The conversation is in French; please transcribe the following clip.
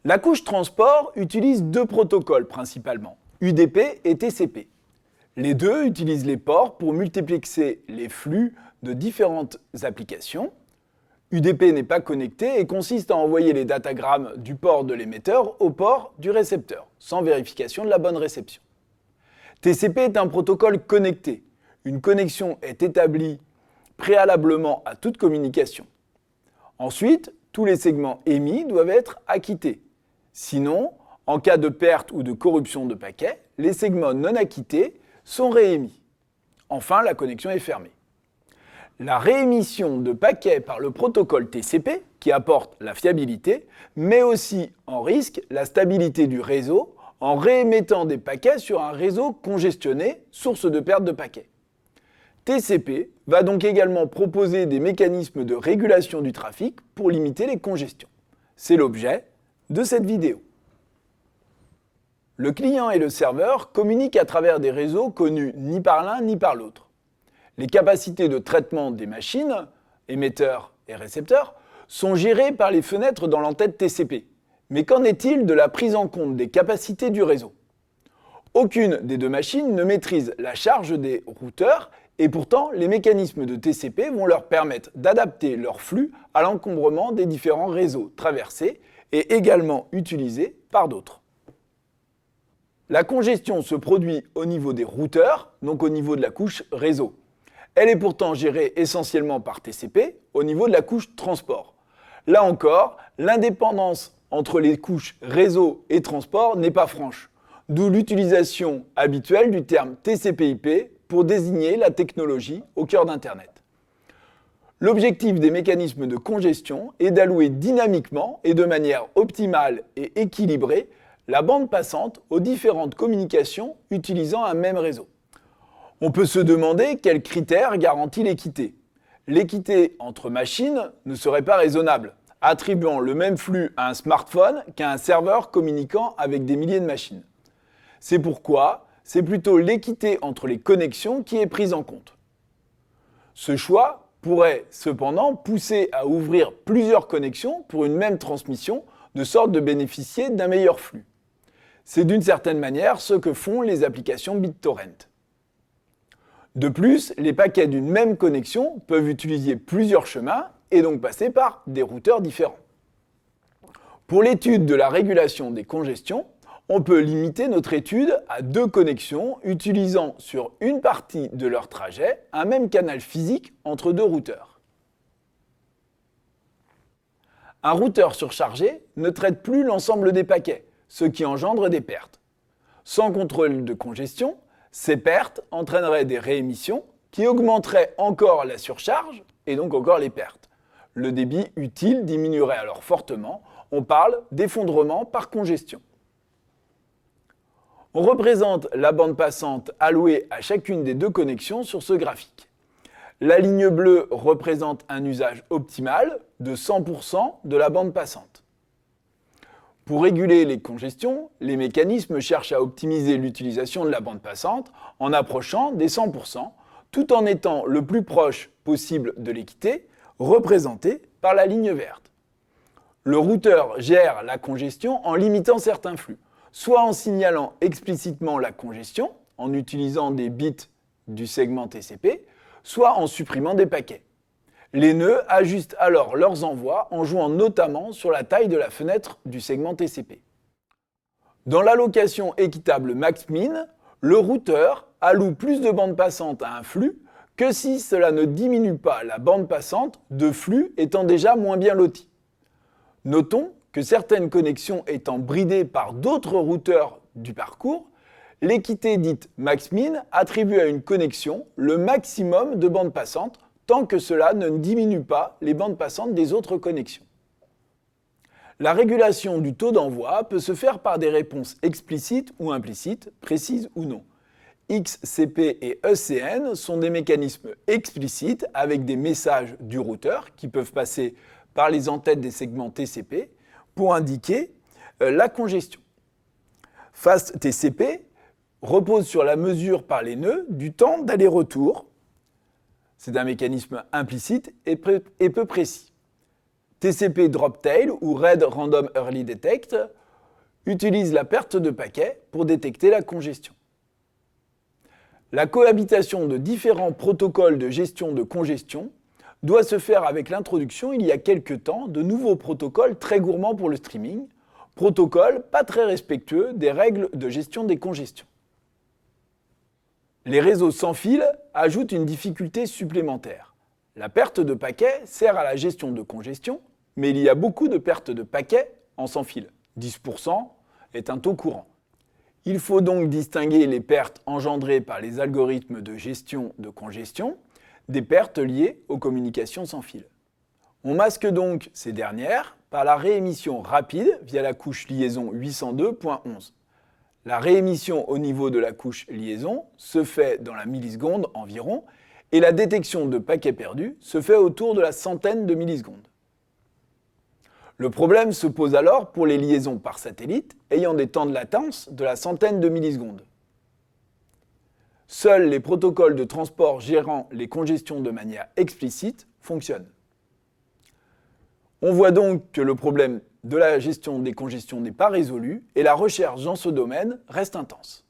La couche transport utilise deux protocoles principalement, UDP et TCP. Les deux utilisent les ports pour multiplexer les flux de différentes applications. UDP n'est pas connecté et consiste à envoyer les datagrammes du port de l'émetteur au port du récepteur, sans vérification de la bonne réception. TCP est un protocole connecté. Une connexion est établie préalablement à toute communication. Ensuite, tous les segments émis doivent être acquittés. Sinon, en cas de perte ou de corruption de paquets, les segments non acquittés sont réémis. Enfin, la connexion est fermée. La réémission de paquets par le protocole TCP, qui apporte la fiabilité, met aussi en risque la stabilité du réseau en réémettant des paquets sur un réseau congestionné, source de perte de paquets. TCP va donc également proposer des mécanismes de régulation du trafic pour limiter les congestions. C'est l'objet de cette vidéo. Le client et le serveur communiquent à travers des réseaux connus ni par l'un ni par l'autre. Les capacités de traitement des machines, émetteurs et récepteurs, sont gérées par les fenêtres dans l'entête TCP. Mais qu'en est-il de la prise en compte des capacités du réseau ? Aucune des deux machines ne maîtrise la charge des routeurs et pourtant les mécanismes de TCP vont leur permettre d'adapter leur flux à l'encombrement des différents réseaux traversés et également utilisés par d'autres. La congestion se produit au niveau des routeurs, donc au niveau de la couche réseau. Elle est pourtant gérée essentiellement par TCP au niveau de la couche transport. Là encore, l'indépendance entre les couches réseau et transport n'est pas franche, d'où l'utilisation habituelle du terme TCP/IP pour désigner la technologie au cœur d'Internet. L'objectif des mécanismes de congestion est d'allouer dynamiquement et de manière optimale et équilibrée la bande passante aux différentes communications utilisant un même réseau. On peut se demander quels critères garantissent l'équité. L'équité entre machines ne serait pas raisonnable, attribuant le même flux à un smartphone qu'à un serveur communiquant avec des milliers de machines. C'est pourquoi c'est plutôt l'équité entre les connexions qui est prise en compte. Ce choix pourrait cependant pousser à ouvrir plusieurs connexions pour une même transmission, de sorte de bénéficier d'un meilleur flux. C'est d'une certaine manière ce que font les applications BitTorrent. De plus, les paquets d'une même connexion peuvent utiliser plusieurs chemins et donc passer par des routeurs différents. Pour l'étude de la régulation des congestions, on peut limiter notre étude à deux connexions utilisant sur une partie de leur trajet un même canal physique entre deux routeurs. Un routeur surchargé ne traite plus l'ensemble des paquets, ce qui engendre des pertes. Sans contrôle de congestion, ces pertes entraîneraient des réémissions qui augmenteraient encore la surcharge et donc encore les pertes. Le débit utile diminuerait alors fortement, on parle d'effondrement par congestion. On représente la bande passante allouée à chacune des deux connexions sur ce graphique. La ligne bleue représente un usage optimal de 100% de la bande passante. Pour réguler les congestions, les mécanismes cherchent à optimiser l'utilisation de la bande passante en approchant des 100%, tout en étant le plus proche possible de l'équité, représentée par la ligne verte. Le routeur gère la congestion en limitant certains flux, soit en signalant explicitement la congestion, en utilisant des bits du segment TCP, soit en supprimant des paquets. Les nœuds ajustent alors leurs envois en jouant notamment sur la taille de la fenêtre du segment TCP. Dans l'allocation équitable max-min, le routeur alloue plus de bande passante à un flux que si cela ne diminue pas la bande passante de flux étant déjà moins bien lotis. Notons que certaines connexions étant bridées par d'autres routeurs du parcours, l'équité dite max-min attribue à une connexion le maximum de bande passante tant que cela ne diminue pas les bandes passantes des autres connexions. La régulation du taux d'envoi peut se faire par des réponses explicites ou implicites, précises ou non. XCP et ECN sont des mécanismes explicites avec des messages du routeur qui peuvent passer par les entêtes des segments TCP pour indiquer la congestion. Fast TCP repose sur la mesure par les nœuds du temps d'aller-retour. C'est un mécanisme implicite et peu précis. TCP Droptail ou Red Random Early Detect utilise la perte de paquets pour détecter la congestion. La cohabitation de différents protocoles de gestion de congestion doit se faire avec l'introduction il y a quelque temps de nouveaux protocoles très gourmands pour le streaming, protocoles pas très respectueux des règles de gestion des congestions. Les réseaux sans fil ajoutent une difficulté supplémentaire. La perte de paquets sert à la gestion de congestion, mais il y a beaucoup de pertes de paquets en sans fil. 10% est un taux courant. Il faut donc distinguer les pertes engendrées par les algorithmes de gestion de congestion des pertes liées aux communications sans fil. On masque donc ces dernières par la réémission rapide via la couche liaison 802.11. La réémission au niveau de la couche liaison se fait dans la milliseconde environ et la détection de paquets perdus se fait autour de la centaine de millisecondes. Le problème se pose alors pour les liaisons par satellite ayant des temps de latence de la centaine de millisecondes. Seuls les protocoles de transport gérant les congestions de manière explicite fonctionnent. On voit donc que le problème de la gestion des congestions n'est pas résolu et la recherche dans ce domaine reste intense.